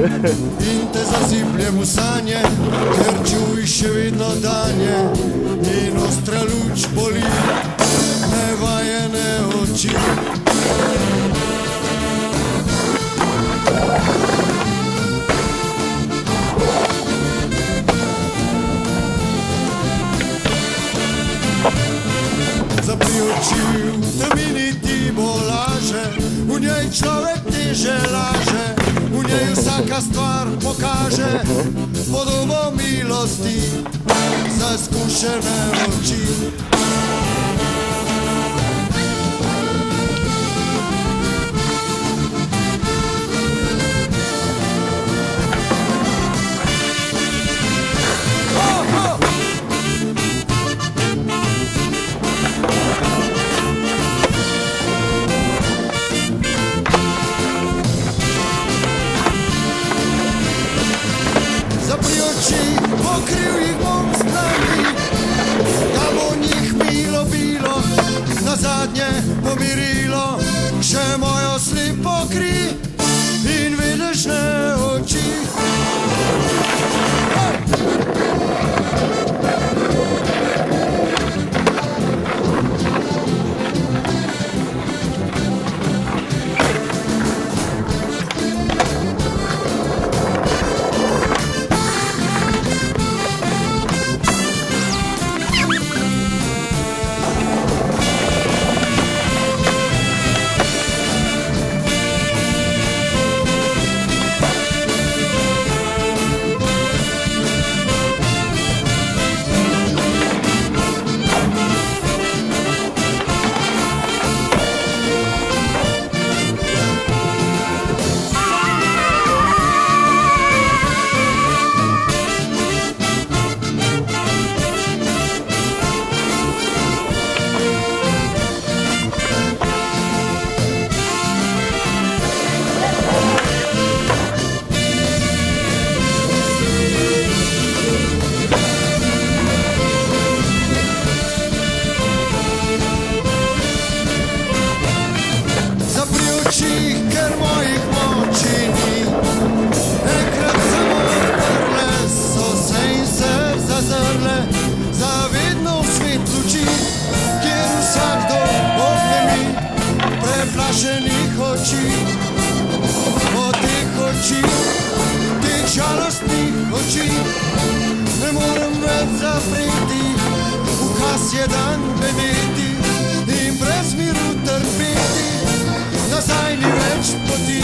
In te zasipljem v sanje, ker čuješ še vedno danje in ostra luč boli nevajene oči. Zapri oči, v temini ti bo laže, v njej človek teže laže, v njej vsaka stvar pokaže podobo milosti za izkušene oči. Pokrył ich bom sprawi, da bo njih bilo, nazadnje pomirilo še mojo slepo kri in vidišne oči. Ker mojih moči ni, enkrat samo odprle so se in se zazrle, zavedno v svet luči, kjer vsakdo obnemi preplašenih oči. Od teh oči, teh žalostnih oči, ne morem več zapreti, ukaz je dan bedeti in brez miru trpeti. Nazaj ni več poti,